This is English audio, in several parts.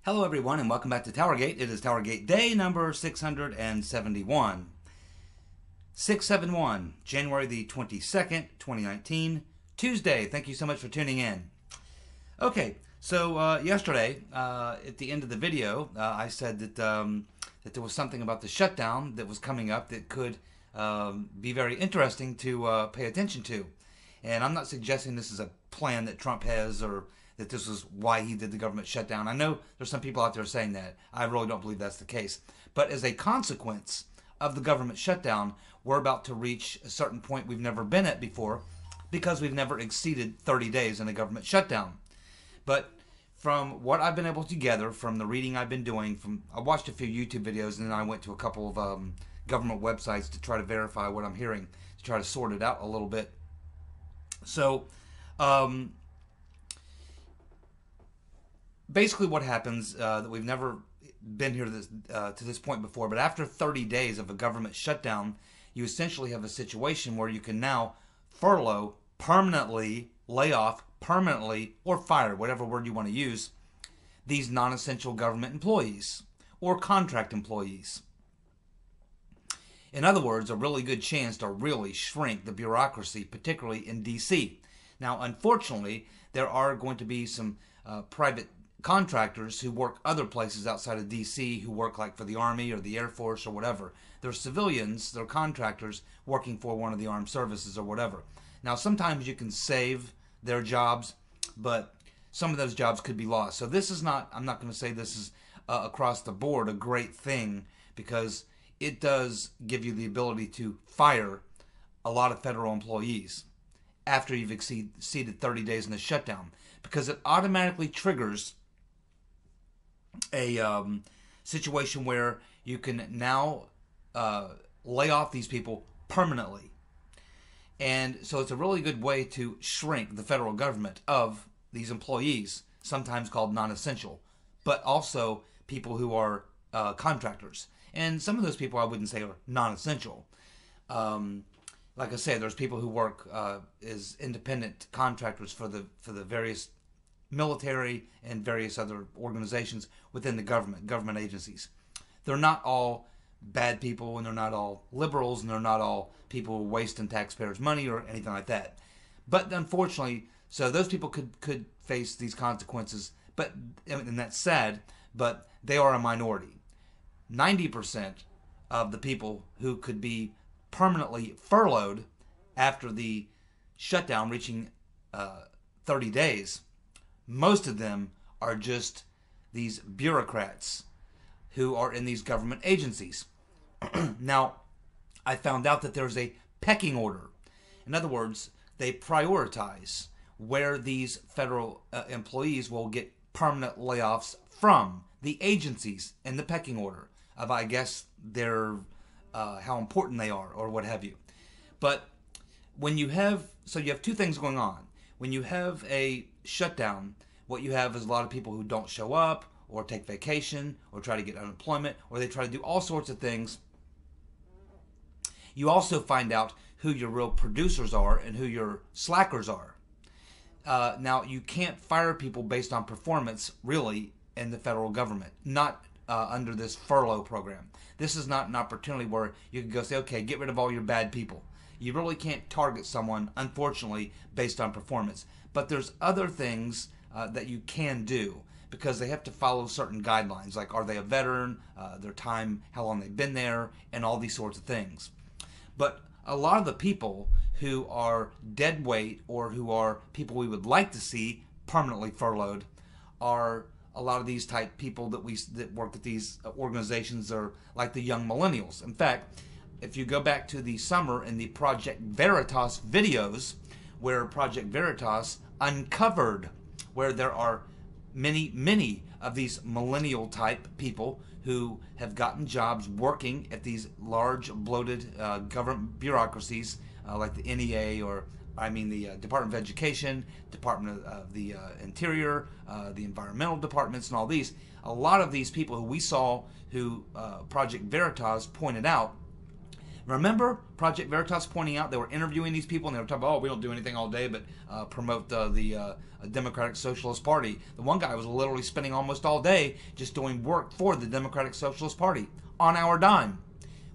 Hello everyone and welcome back to TowerGate. It is TowerGate day number 671. 671, January the 22nd, 2019, Tuesday. Thank you so much for tuning in. Okay, so yesterday, at the end of the video, I said that there was something about the shutdown that was coming up that could be very interesting to pay attention to. And I'm not suggesting this is a plan that Trump has or that this is why he did the government shutdown. I know there's some people out there saying that. I really don't believe that's the case. But as a consequence of the government shutdown, we're about to reach a certain point we've never been at before because we've never exceeded 30 days in a government shutdown. But from what I've been able to gather from the reading I've been doing, I watched a few YouTube videos and then I went to a couple of government websites to try to verify what I'm hearing, to try to sort it out a little bit. So, basically what happens, that we've never been here to this point before, but after 30 days of a government shutdown, you essentially have a situation where you can now furlough, permanently lay off, permanently, or fire, whatever word you want to use, these non-essential government employees or contract employees. In other words, a really good chance to really shrink the bureaucracy, particularly in D.C. Now, unfortunately, there are going to be some private contractors who work other places outside of D.C. who work like for the Army or the Air Force or whatever. They're civilians, they're contractors working for one of the armed services or whatever. Now, sometimes you can save their jobs, but some of those jobs could be lost. So this is not, I'm not going to say this is across the board a great thing, because it does give you the ability to fire a lot of federal employees after you've exceeded 30 days in the shutdown, because it automatically triggers a situation where you can now lay off these people permanently. And so it's a really good way to shrink the federal government of these employees, sometimes called non-essential, but also people who are contractors. And some of those people I wouldn't say are non-essential. Like I said, there's people who work as independent contractors for the various military and various other organizations within the government agencies. They're not all bad people, and they're not all liberals, and they're not all people wasting taxpayers' money or anything like that. But unfortunately, so those people could face these consequences, and that's sad, but they are a minority. 90% of the people who could be permanently furloughed after the shutdown reaching 30 days, most of them are just these bureaucrats who are in these government agencies. Now, I found out that there's a pecking order. In other words, they prioritize where these federal employees will get permanent layoffs from the agencies in the pecking order of, I guess, their how important they are or what have you. But when you have, so you have two things going on. When you have a shutdown, what you have is a lot of people who don't show up or take vacation or try to get unemployment, or they try to do all sorts of things. You also find out who your real producers are and who your slackers are. Now, you can't fire people based on performance, really, in the federal government, not under this furlough program. This is not an opportunity where you can go say, okay, get rid of all your bad people. You really can't target someone, unfortunately, based on performance. But there's other things that you can do, because they have to follow certain guidelines, like are they a veteran, their time, how long they've been there, and all these sorts of things. But a lot of the people who are dead weight or who are people we would like to see permanently furloughed are a lot of these type people that work at these organizations are like the young millennials. In fact, if you go back to the summer in the Project Veritas videos, where Project Veritas uncovered where there are many of these millennial type people who have gotten jobs working at these large bloated government bureaucracies like the NEA, or the Department of Education, Department of the Interior, the environmental departments, and all these. A lot of these people who we saw, who Project Veritas pointed out, Remember Project Veritas pointing out they were interviewing these people and they were talking about, oh, we don't do anything all day but promote the Democratic Socialist Party. The one guy was literally spending almost all day just doing work for the Democratic Socialist Party on our dime,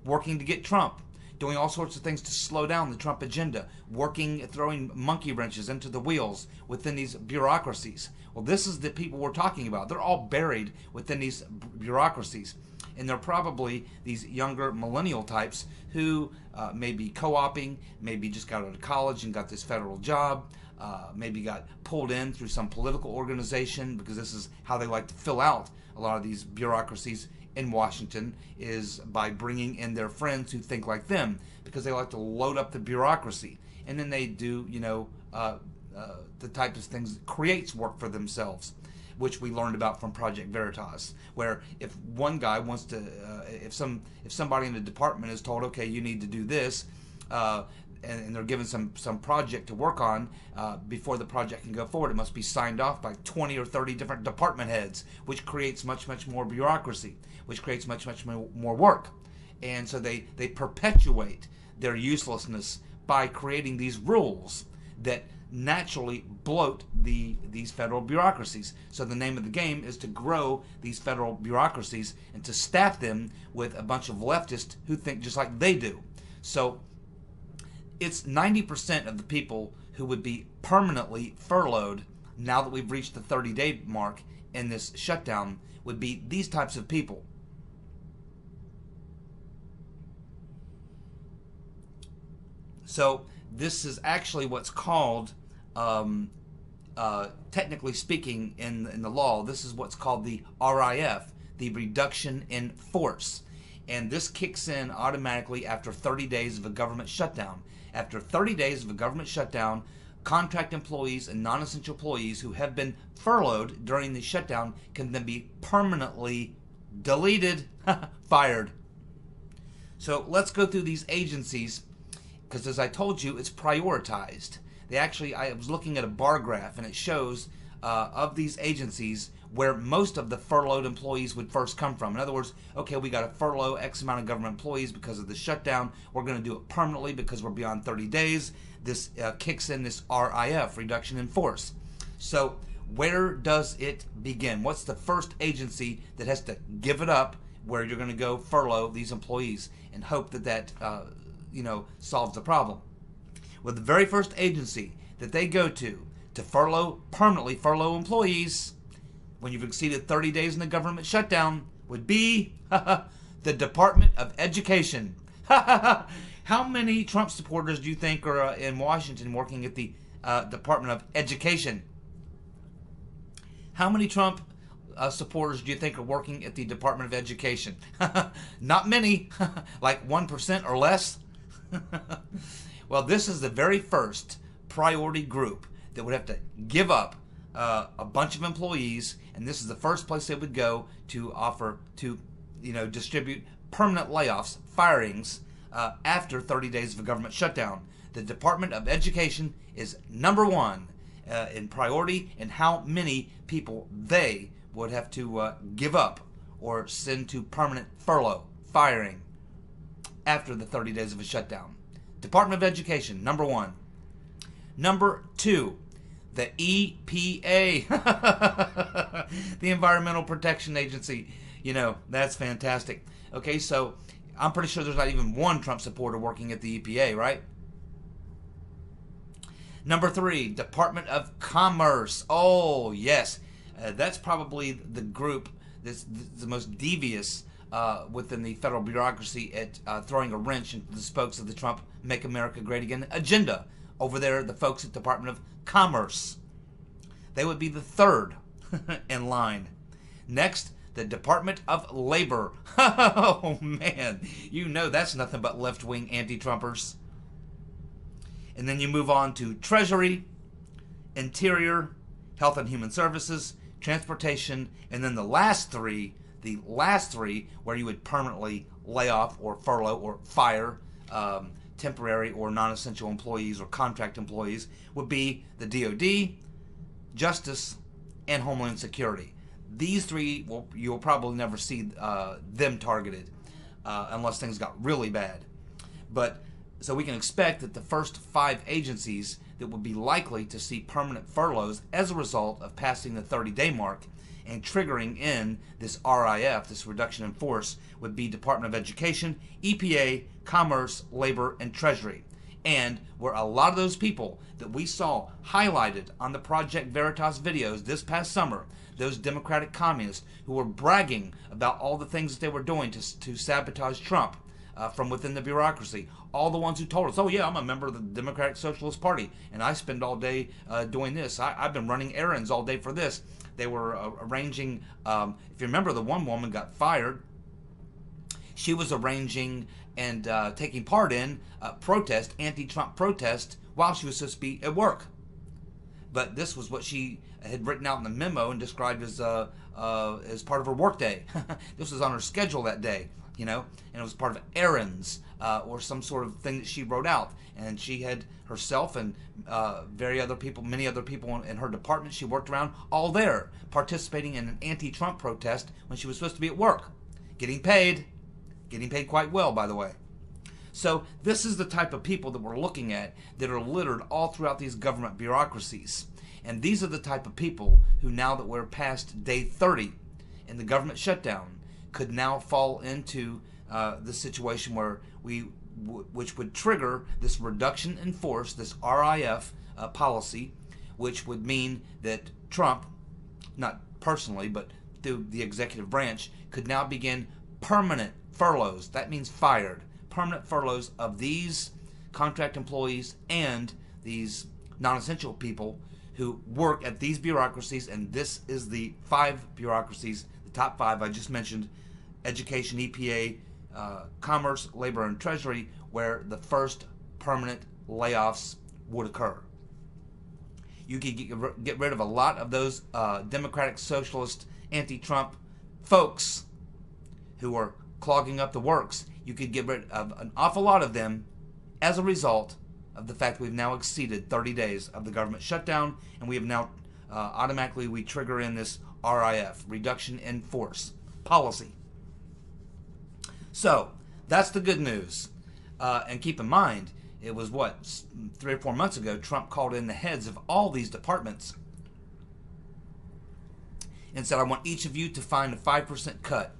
working to get Trump, doing all sorts of things to slow down the Trump agenda, working, throwing monkey wrenches into the wheels within these bureaucracies. Well, this is the people we're talking about. They're all buried within these bureaucracies. And they're probably these younger millennial types who may be co-oping, maybe just got out of college and got this federal job, maybe got pulled in through some political organization, because this is how they like to fill out a lot of these bureaucracies in Washington, is by bringing in their friends who think like them, because they like to load up the bureaucracy. And then they do, the types of things that creates work for themselves, which we learned about from Project Veritas, where if one guy wants to, if somebody in the department is told, okay, you need to do this, and they're given some project to work on, before the project can go forward, it must be signed off by 20 or 30 different department heads, which creates much more bureaucracy, which creates much more work. And so they perpetuate their uselessness by creating these rules that naturally bloat these federal bureaucracies. So the name of the game is to grow these federal bureaucracies and to staff them with a bunch of leftists who think just like they do. So it's 90% of the people who would be permanently furloughed now that we've reached the 30-day mark in this shutdown would be these types of people. So this is actually what's called, technically speaking, in the law, this is what's called the RIF, the reduction in force. And this kicks in automatically after 30 days of a government shutdown. After 30 days of a government shutdown, contract employees and non-essential employees who have been furloughed during the shutdown can then be permanently deleted, fired. So let's go through these agencies, because as I told you, it's prioritized. They actually, I was looking at a bar graph, and it shows of these agencies where most of the furloughed employees would first come from. In other words, okay, we got to furlough X amount of government employees because of the shutdown. We're going to do it permanently because we're beyond 30 days. This kicks in this RIF, reduction in force. So where does it begin? What's the first agency that has to give it up where you're going to go furlough these employees and hope that solves the problem? Well, the very first agency that they go to permanently furlough employees when you've exceeded 30 days in the government shutdown would be the Department of Education. How many Trump supporters do you think are in Washington working at the Department of Education? How many Trump supporters do you think are working at the Department of Education? Not many, like 1% or less. Well, this is the very first priority group that would have to give up a bunch of employees, and this is the first place they would go to offer to, distribute permanent layoffs, firings, after 30 days of a government shutdown. The Department of Education is number one in priority in how many people they would have to give up or send to permanent furlough, firing, after the 30 days of a shutdown. Department of Education, number one. Number two, the EPA, the Environmental Protection Agency. That's fantastic. Okay, so I'm pretty sure there's not even one Trump supporter working at the EPA, right? Number three, Department of Commerce. Oh, yes. That's probably the group that's the most devious within the federal bureaucracy at throwing a wrench into the spokes of the Trump Make America Great Again agenda. Over there, the folks at Department of Commerce. They would be the third in line. Next, the Department of Labor. Oh, man. That's nothing but left-wing anti-Trumpers. And then you move on to Treasury, Interior, Health and Human Services, Transportation, and then the last three where you would permanently lay off or furlough or fire temporary or non-essential employees or contract employees would be the DOD, Justice, and Homeland Security. These three, you'll probably never see them targeted unless things got really bad. But so we can expect that the first 5 agencies that would be likely to see permanent furloughs as a result of passing the 30-day mark and triggering in this RIF, this reduction in force, would be Department of Education, EPA, Commerce, Labor, and Treasury. And where a lot of those people that we saw highlighted on the Project Veritas videos this past summer, those Democratic communists who were bragging about all the things that they were doing to sabotage Trump from within the bureaucracy, all the ones who told us, oh yeah, I'm a member of the Democratic Socialist Party and I spend all day doing this. I've been running errands all day for this. They were arranging, if you remember, the one woman got fired. She was arranging and taking part in protest, anti-Trump protest, while she was supposed to be at work. But this was what she had written out in the memo and described as part of her workday. This was on her schedule that day, you know, and it was part of errands or some sort of thing that she wrote out. And she had herself and many other people in her department she worked around, all there participating in an anti-Trump protest when she was supposed to be at work, getting paid quite well, by the way. So this is the type of people that we're looking at that are littered all throughout these government bureaucracies. And these are the type of people who, now that we're past day 30 in the government shutdown, could now fall into the situation where which would trigger this reduction in force, this RIF policy, which would mean that Trump, not personally, but through the executive branch, could now begin permanent furloughs. That means fired. Permanent furloughs of these contract employees and these non-essential people who work at these bureaucracies. And this is the 5 bureaucracies, the top 5 I just mentioned: Education, EPA, Commerce, Labor, and Treasury, where the first permanent layoffs would occur. You could get rid of a lot of those Democratic, Socialist, anti-Trump folks who are clogging up the works. You could get rid of an awful lot of them as a result of the fact we've now exceeded 30 days of the government shutdown, and we have now automatically we trigger in this RIF, reduction in force policy. So that's the good news. And keep in mind, it was 3 or 4 months ago, Trump called in the heads of all these departments and said, I want each of you to find a 5% cut.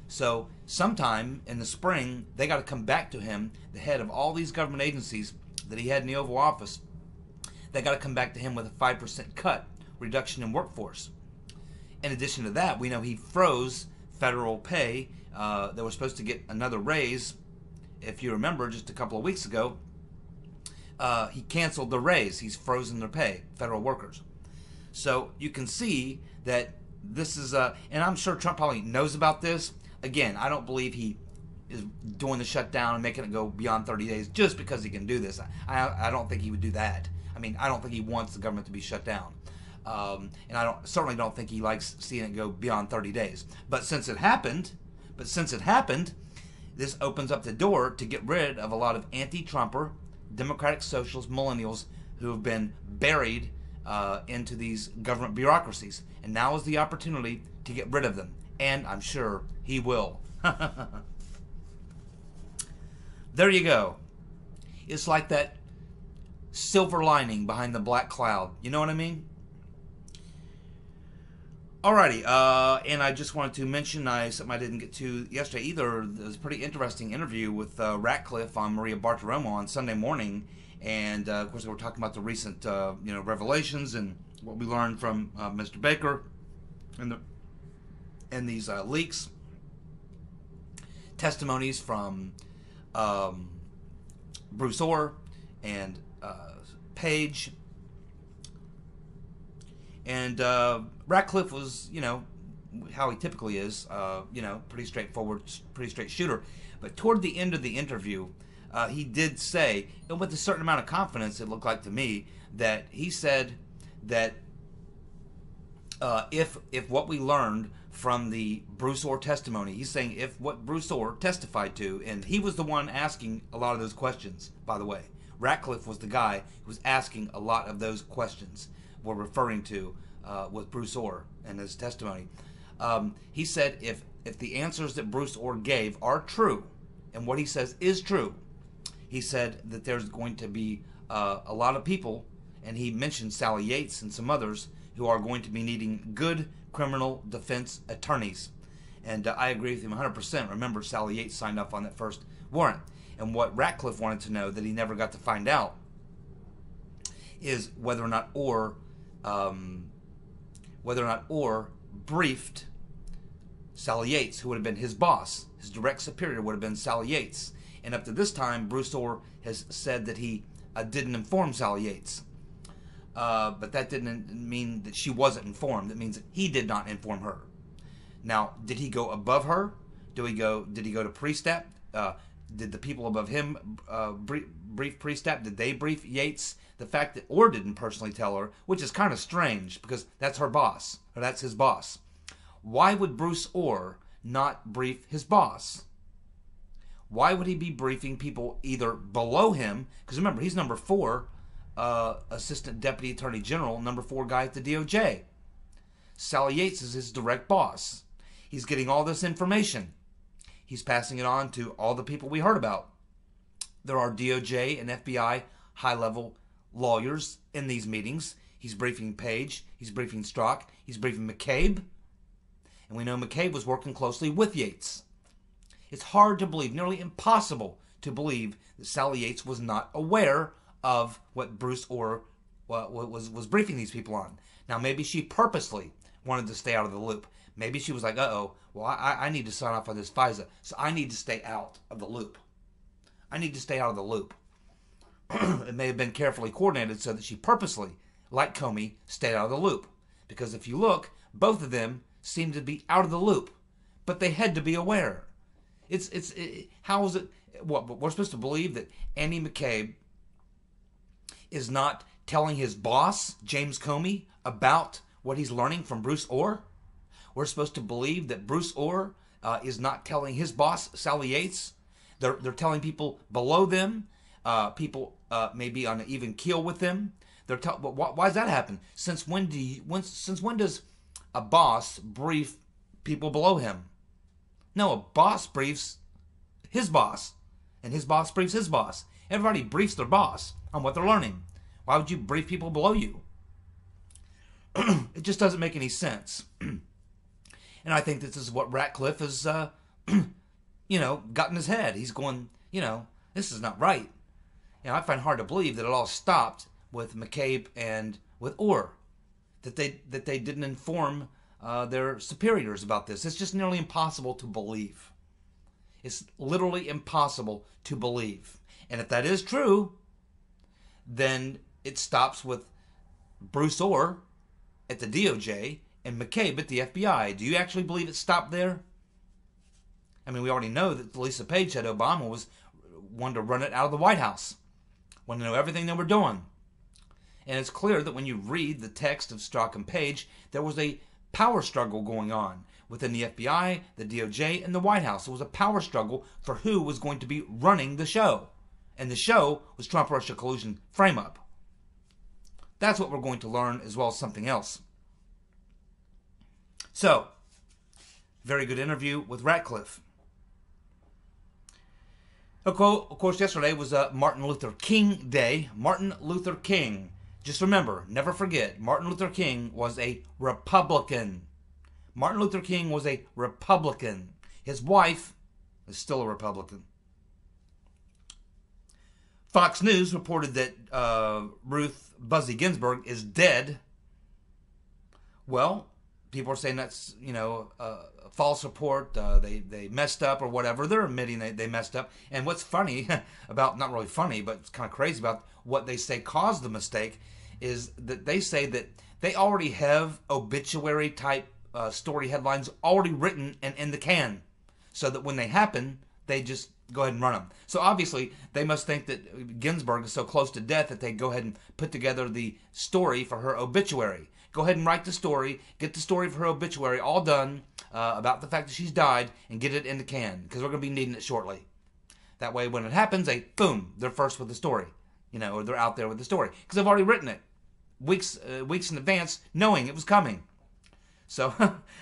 So sometime in the spring, they got to come back to him, the head of all these government agencies that he had in the Oval Office. They got to come back to him with a 5% cut, reduction in workforce. In addition to that, we know he froze federal pay. They were supposed to get another raise. If you remember, just a couple of weeks ago, he canceled the raise. He's frozen their pay, federal workers. So you can see that this is, and I'm sure Trump probably knows about this. Again, I don't believe he is doing the shutdown and making it go beyond 30 days just because he can do this. I don't think he would do that. I mean, I don't think he wants the government to be shut down. And I certainly don't think he likes seeing it go beyond 30 days. But since it happened, this opens up the door to get rid of a lot of anti-Trumper, Democratic Socialist millennials who have been buried into these government bureaucracies. And now is the opportunity to get rid of them. And I'm sure he will. There you go. It's like that silver lining behind the black cloud. You know what I mean? Alrighty, and I just wanted to mention something I didn't get to yesterday either. It was a pretty interesting interview with Ratcliffe on Maria Bartiromo on Sunday morning, and of course they were talking about the recent revelations and what we learned from Mr. Baker and these leaks, testimonies from Bruce Orr and Page. And Ratcliffe was, how he typically is, pretty straightforward, pretty straight shooter. But toward the end of the interview, he did say, and with a certain amount of confidence, it looked like to me, that he said that if what we learned from the Bruce Orr testimony, he's saying if what Bruce Orr testified to, and he was the one asking a lot of those questions, by the way. Ratcliffe was the guy who was asking a lot of those questions we're referring to with Bruce Orr and his testimony. He said if the answers that Bruce Orr gave are true, and what he says is true, he said that there's going to be a lot of people, and he mentioned Sally Yates and some others, who are going to be needing good criminal defense attorneys. And I agree with him 100%. Remember, Sally Yates signed off on that first warrant. And what Ratcliffe wanted to know that he never got to find out is whether or not Orr briefed Sally Yates, who would have been his boss. His direct superior would have been Sally Yates. And up to this time, Bruce Orr has said that he didn't inform Sally Yates. But that didn't mean that she wasn't informed. It means that he did not inform her. Now, did he go above her? Did he go to pre-step? Did the people above him brief pre-step? Did they brief Yates? The fact that Orr didn't personally tell her, which is kind of strange because that's her boss, or that's his boss. Why would Bruce Orr not brief his boss? Why would he be briefing people either below him? Because remember, he's number 4, Assistant Deputy Attorney General, number 4 guy at the DOJ. Sally Yates is his direct boss. He's getting all this information. He's passing it on to all the people we heard about. There are DOJ and FBI high-level lawyers in these meetings. He's briefing Page. He's briefing Strzok. He's briefing McCabe. And we know McCabe was working closely with Yates. It's hard to believe, nearly impossible to believe, that Sally Yates was not aware of what Bruce Orr was briefing these people on. Now, maybe she purposely wanted to stay out of the loop. Maybe she was like, uh-oh, well, I need to sign off on this FISA, so I need to stay out of the loop. I need to stay out of the loop. It may have been carefully coordinated so that she purposely, like Comey, stayed out of the loop. Because if you look, both of them seem to be out of the loop, but they had to be aware. How is it? What we're supposed to believe that Andy McCabe is not telling his boss, James Comey, about what he's learning from Bruce Orr? We're supposed to believe that Bruce Orr is not telling his boss, Sally Yates. They're telling people below them, people maybe on an even keel with them. Why does that happen? Since when does a boss brief people below him? No, a boss briefs his boss, and his boss briefs his boss. Everybody briefs their boss on what they're learning. Why would you brief people below you? It just doesn't make any sense. And I think this is what Ratcliffe has, got in his head. He's going, this is not right. I find hard to believe that it all stopped with McCabe and with Orr, that they didn't inform their superiors about this. It's just nearly impossible to believe. It's literally impossible to believe. And if that is true, then it stops with Bruce Orr at the DOJ and McCabe at the FBI. Do you actually believe it stopped there? I mean, we already know that Lisa Page said Obama wanted to run it out of the White House. Wanted to know everything they were doing. And it's clear that when you read the text of Strzok and Page, there was a power struggle going on within the FBI, the DOJ, and the White House. It was a power struggle for who was going to be running the show. And the show was Trump-Russia collusion frame-up. That's what we're going to learn, as well as something else. So, very good interview with Ratcliffe. Of course, yesterday was Martin Luther King Day. Martin Luther King. Just remember, never forget, Martin Luther King was a Republican. Martin Luther King was a Republican. His wife is still a Republican. Fox News reported that Ruth Buzzy Ginsburg is dead. Well, people are saying that's, a false report. They messed up or whatever. They're admitting they messed up. And what's funny about, not really funny, but it's kind of crazy about what they say caused the mistake is that they say that they already have obituary type story headlines already written and in the can. So that when they happen, they just go ahead and run them. So obviously, they must think that Ginsburg is so close to death that they go ahead and put together the story for her obituary. Go ahead and write the story, get the story for her obituary all done about the fact that she's died, and get it in the can, because we're going to be needing it shortly. That way, when it happens, boom, they're first with the story, or they're out there with the story, because they've already written it weeks in advance, knowing it was coming. So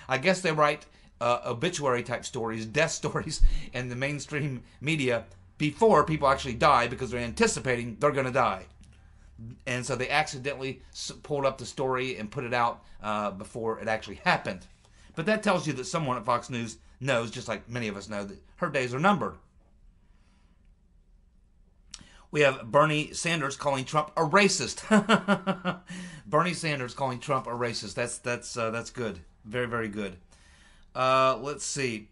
I guess they write obituary type stories, death stories, in the mainstream media before people actually die because they're anticipating they're going to die. And so they accidentally pulled up the story and put it out before it actually happened. But that tells you that someone at Fox News knows, just like many of us know, that her days are numbered. We have Bernie Sanders calling Trump a racist. Bernie Sanders calling Trump a racist. That's good. Very, very good. Let's see.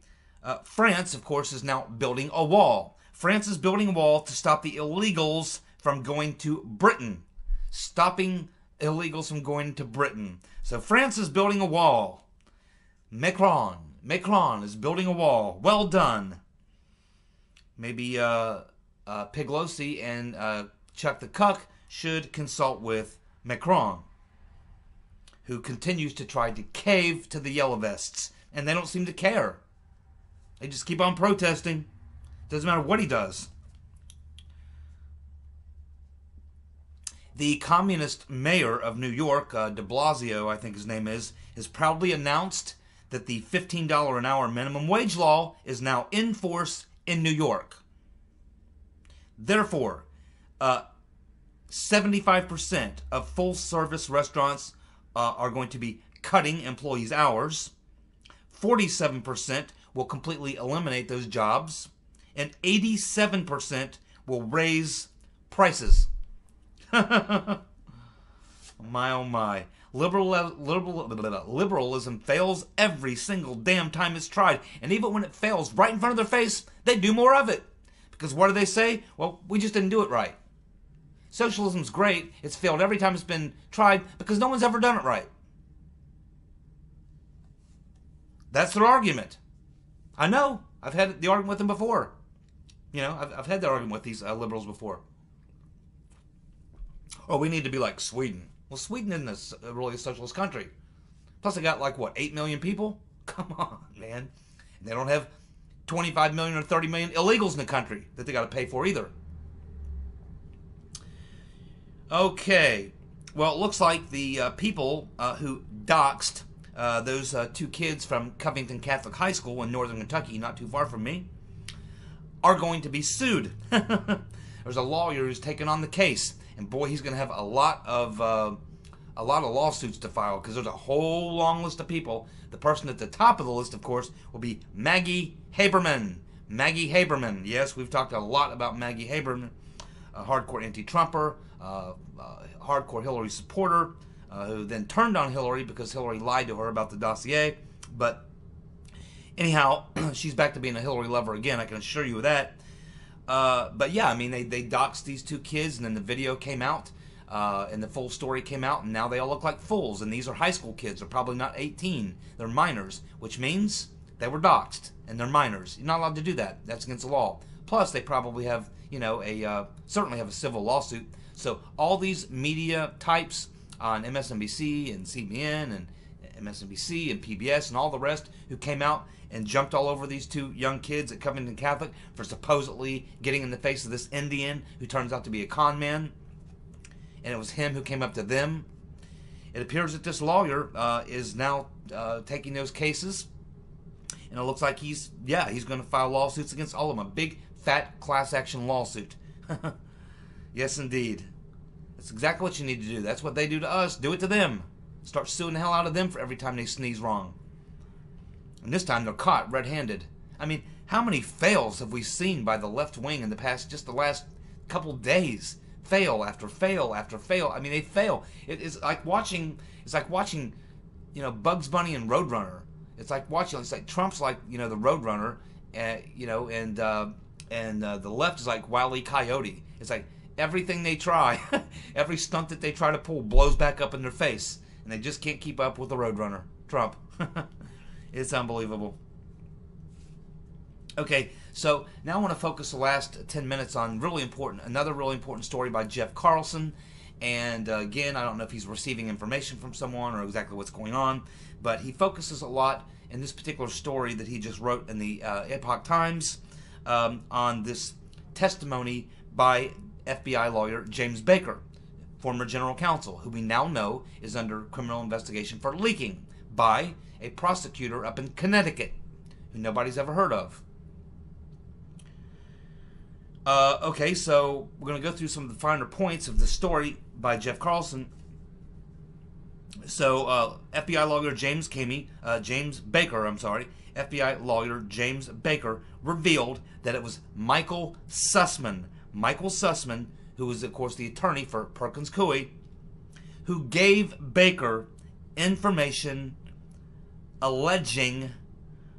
France, of course, is now building a wall. France is building a wall to stop the illegals from going to Britain. Stopping illegals from going to Britain. So France is building a wall. Macron is building a wall. Well done. Maybe Piglosi and Chuck the Cuck should consult with Macron, who continues to try to cave to the Yellow Vests. And they don't seem to care. They just keep on protesting. Doesn't matter what he does. The communist mayor of New York, de Blasio, I think his name is, has proudly announced that the $15 an hour minimum wage law is now in force in New York. Therefore, 75% of full-service restaurants are going to be cutting employees' hours. 47% will completely eliminate those jobs. And 87% will raise prices. My oh my. Liberalism fails every single damn time it's tried. And even when it fails right in front of their face, they do more of it. Because what do they say? Well, we just didn't do it right. Socialism's great. It's failed every time it's been tried because no one's ever done it right. That's their argument. I know. I've had the argument with them before. You know, I've had the argument with these liberals before. Oh, we need to be like Sweden. Well, Sweden isn't really a socialist country. Plus, they got like, what, 8 million people? Come on, man. And they don't have 25 million or 30 million illegals in the country that they got to pay for either. Okay. Well, it looks like the people who doxed those two kids from Covington Catholic High School in northern Kentucky, not too far from me, are going to be sued. There's a lawyer who's taken on the case, and boy, he's going to have a lot of lawsuits to file because there's a whole long list of people. The person at the top of the list, of course, will be Maggie Haberman. Maggie Haberman. Yes, we've talked a lot about Maggie Haberman, a hardcore anti-Trumper, hardcore Hillary supporter, who then turned on Hillary because Hillary lied to her about the dossier. But anyhow, she's back to being a Hillary lover again, I can assure you of that. But yeah, I mean, they doxed these two kids, and then the video came out, and the full story came out, and now they all look like fools. And these are high school kids. They're probably not 18. They're minors, which means they were doxed, and they're minors. You're not allowed to do that. That's against the law. Plus, they probably have, you know, certainly have a civil lawsuit. So all these media types on MSNBC and CBN and MSNBC and PBS and all the rest who came out and jumped all over these two young kids at Covington Catholic for supposedly getting in the face of this Indian who turns out to be a con man. And it was him who came up to them. It appears that this lawyer is now taking those cases. And it looks like he's going to file lawsuits against all of them. A big, fat class action lawsuit. Yes, indeed. That's exactly what you need to do. That's what they do to us. Do it to them. Start suing the hell out of them for every time they sneeze wrong. And this time they're caught red-handed. I mean, how many fails have we seen by the left wing in the last couple days? Fail after fail after fail. I mean, they fail. It's like watching, you know, Bugs Bunny and Roadrunner. It's like Trump's like, you know, the Roadrunner, you know, and the left is like Wile E. Coyote. It's like everything they try, every stunt that they try to pull blows back up in their face, and they just can't keep up with the Roadrunner, Trump. It's unbelievable. Okay, so now I want to focus the last 10 minutes on another really important story by Jeff Carlson. And again, I don't know if he's receiving information from someone or exactly what's going on, but he focuses a lot in this particular story that he just wrote in the Epoch Times on this testimony by FBI lawyer James Baker, former general counsel, who we now know is under criminal investigation for leaking by a prosecutor up in Connecticut, who nobody's ever heard of. Okay, so we're going to go through some of the finer points of the story by Jeff Carlson. So, FBI lawyer James Baker, FBI lawyer James Baker revealed that it was Michael Sussman, who was, of course, the attorney for Perkins Coie, who gave Baker information alleging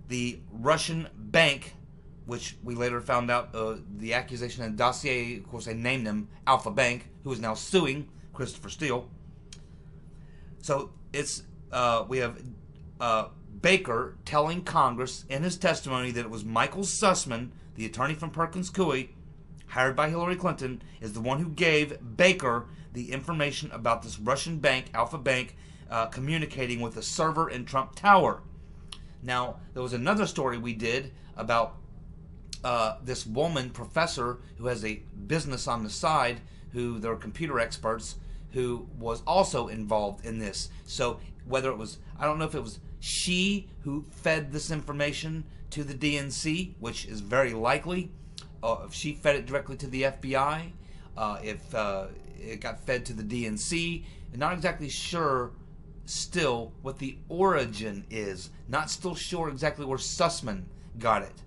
the Russian bank, which we later found out the accusation and dossier, of course, they named him Alpha Bank, who is now suing Christopher Steele. So it's we have Baker telling Congress in his testimony that it was Michael Sussman, the attorney from Perkins Coie, hired by Hillary Clinton, is the one who gave Baker the information about this Russian bank, Alpha Bank, communicating with a server in Trump Tower. Now, there was another story we did about this woman professor who has a business on the side, who they're computer experts, who was also involved in this. So whether it was, I don't know if it was she who fed this information to the DNC, which is very likely, if she fed it directly to the FBI, if it got fed to the DNC, I'm not exactly sure still what the origin is. Not still sure exactly where Sussman got it.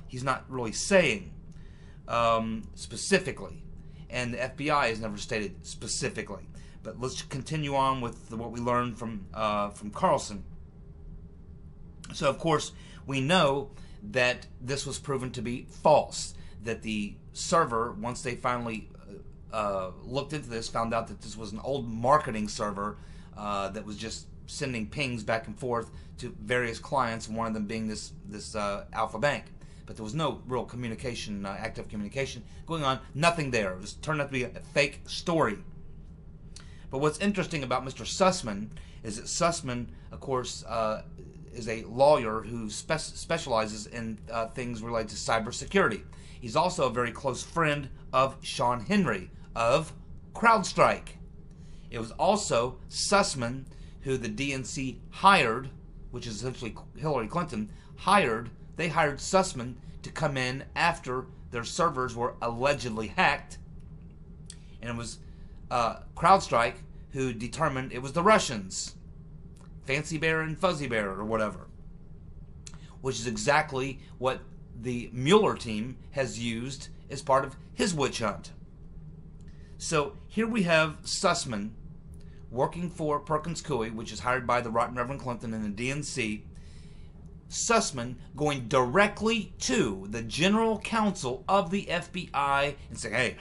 He's not really saying specifically, and the FBI has never stated specifically. But let's continue on with what we learned from Carlson. So, of course, we know that this was proven to be false. That the server, once they finally looked into this, found out that this was an old marketing server that was just sending pings back and forth to various clients, one of them being this Alpha Bank. But there was no real communication, active communication going on. Nothing there. It was turned out to be a fake story. But what's interesting about Mr. Sussman is that Sussman, of course, is a lawyer who specializes in things related to cybersecurity. He's also a very close friend of Sean Henry of CrowdStrike. It was also Sussman who the DNC hired, which is essentially Hillary Clinton, They hired Sussman to come in after their servers were allegedly hacked. And it was CrowdStrike who determined it was the Russians. Fancy Bear and Fuzzy Bear or whatever. Which is exactly what the Mueller team has used as part of his witch hunt. So here we have Sussman working for Perkins Coie, which is hired by the Rotten Reverend Clinton and the DNC. Sussman going directly to the general counsel of the FBI and saying, hey,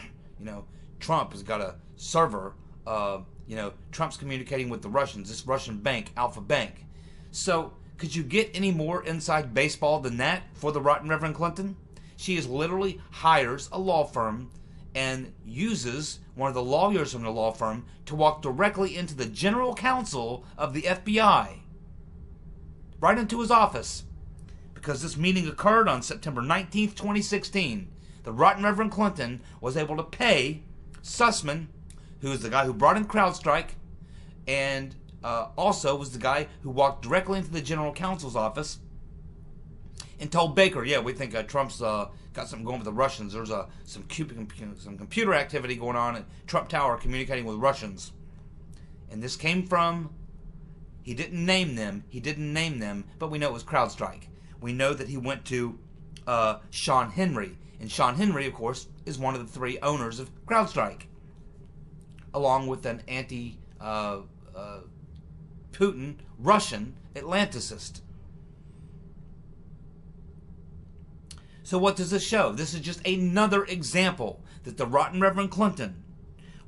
Trump has got a server, Trump's communicating with the Russians, this Russian bank, Alpha Bank. So could you get any more inside baseball than that for the Rotten Reverend Clinton? She is literally hires a law firm and uses one of the lawyers from the law firm to walk directly into the general counsel of the FBI. Right into his office. Because this meeting occurred on September 19th, 2016. The Rotten Reverend Clinton was able to pay Sussman, who is the guy who brought in CrowdStrike, and also was the guy who walked directly into the general counsel's office and told Baker, yeah, we think Trump's got something going with the Russians. There's some computer activity going on at Trump Tower communicating with Russians. And this came from, he didn't name them, but we know it was CrowdStrike. We know that he went to Sean Henry. And Sean Henry, of course, is one of the three owners of CrowdStrike, along with an anti-Putin Russian Atlanticist. So what does this show? This is just another example that the Rotten Reverend Clinton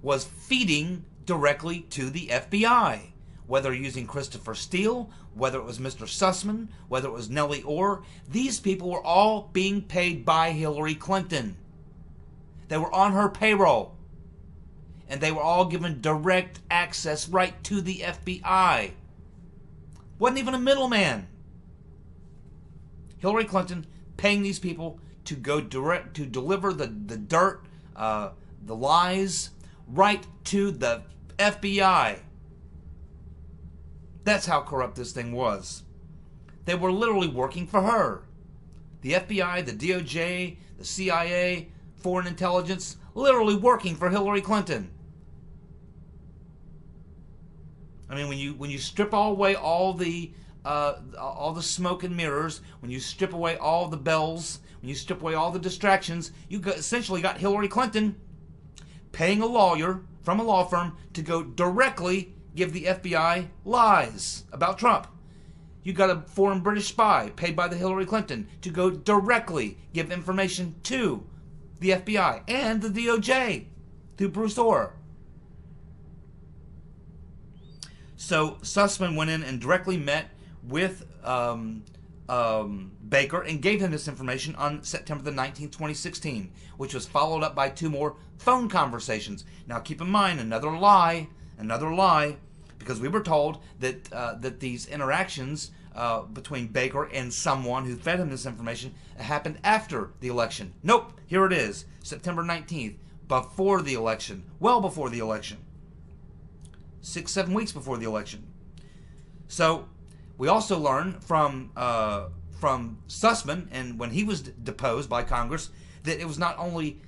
was feeding directly to the FBI. Whether using Christopher Steele, whether it was Mr. Sussman, whether it was Nellie Orr, these people were all being paid by Hillary Clinton. They were on her payroll. And they were all given direct access right to the FBI. Wasn't even a middleman. Hillary Clinton paying these people to go direct, to deliver the dirt, the lies, right to the FBI. That's how corrupt this thing was. They were literally working for her. The FBI, the DOJ, the CIA, foreign intelligence literally working for Hillary Clinton. I mean, when you strip away all the smoke and mirrors, when you strip away all the bells, when you strip away all the distractions, you essentially got Hillary Clinton paying a lawyer from a law firm to go directly give the FBI lies about Trump. You got a foreign British spy paid by the Hillary Clinton to go directly give information to the FBI and the DOJ through Bruce Orr. So Sussman went in and directly met with Baker and gave him this information on September the 19th, 2016, which was followed up by 2 more phone conversations. Now keep in mind, another lie, because we were told that that these interactions between Baker and someone who fed him this information happened after the election. Nope, here it is, September 19th, before the election, well before the election, 6-7 weeks before the election. So we also learn from Sussman, and when he was deposed by Congress, that it was not only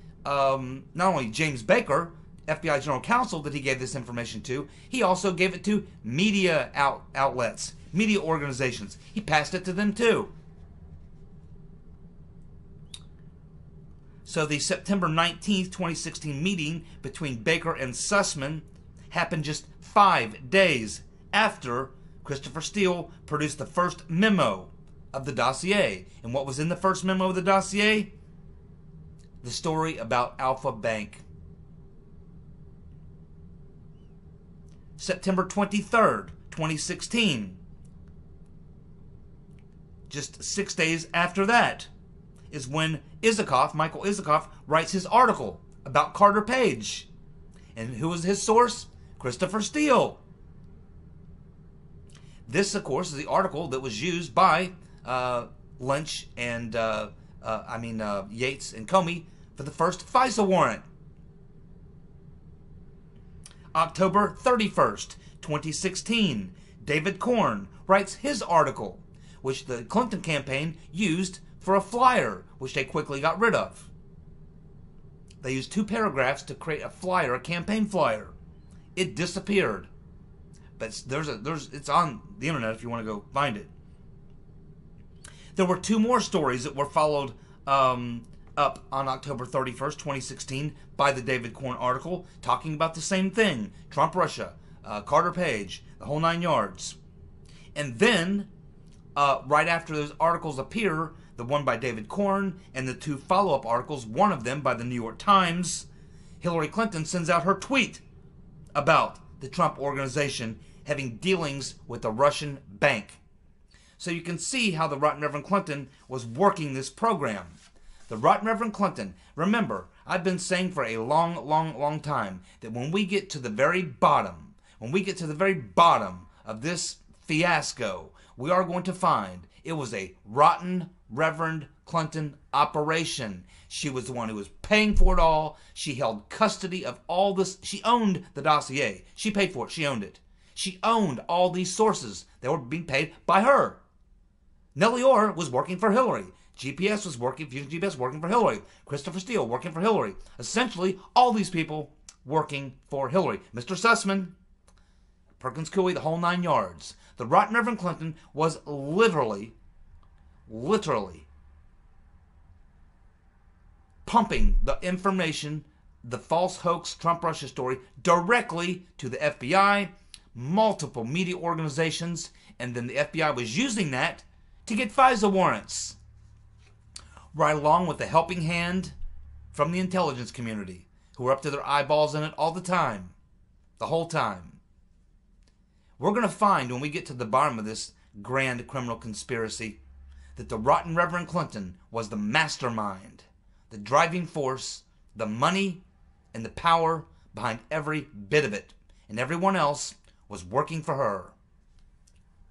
James Baker, FBI General Counsel, that he gave this information to. He also gave it to media outlets, media organizations. He passed it to them too. So the September 19th, 2016 meeting between Baker and Sussman happened just 5 days after Christopher Steele produced the first memo of the dossier. And what was in the first memo of the dossier? The story about Alpha Bank. September 23rd, 2016. Just 6 days after that is when Michael Isikoff, writes his article about Carter Page. And who was his source? Christopher Steele. This, of course, is the article that was used by Lynch and Yates and Comey for the first FISA warrant. October 31st, 2016, David Corn writes his article, which the Clinton campaign used for a flyer, which they quickly got rid of. They used 2 paragraphs to create a flyer, a campaign flyer. It disappeared. But it's on the internet if you want to go find it. There were 2 more stories that were followed up on October 31st, 2016 by the David Corn article talking about the same thing. Trump, Russia, Carter Page, the whole 9 yards. And then, right after those articles appear, the one by David Corn and the 2 follow-up articles, one of them by the New York Times, Hillary Clinton sends out her tweet about the Trump organization having dealings with a Russian bank. So you can see how the Rotten Reverend Clinton was working this program. The Rotten Reverend Clinton, remember, I've been saying for a long time that when we get to the very bottom, of this fiasco, we are going to find it was a Rotten Reverend Clinton operation. She was the one who was paying for it all. She held custody of all this. She owned the dossier. She paid for it. She owned it. She owned all these sources that were being paid by her. Nellie Orr was working for Hillary. GPS was working, Fusion GPS working for Hillary. Christopher Steele working for Hillary. Essentially, all these people working for Hillary. Mr. Sussman, Perkins Coie, the whole 9 yards. The Rotten Reverend Clinton was literally pumping the information, the false hoax Trump-Russia story, directly to the FBI, multiple media organizations, and then the FBI was using that to get FISA warrants. Right along with the helping hand from the intelligence community, who were up to their eyeballs in it all the time, the whole time. We're going to find, when we get to the bottom of this grand criminal conspiracy, that the Rotten Reverend Clinton was the mastermind, the driving force, the money, and the power behind every bit of it. And everyone else was working for her.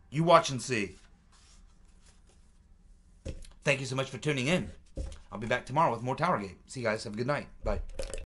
You watch and see. Thank you so much for tuning in. I'll be back tomorrow with more TowerGate. See you guys. Have a good night. Bye.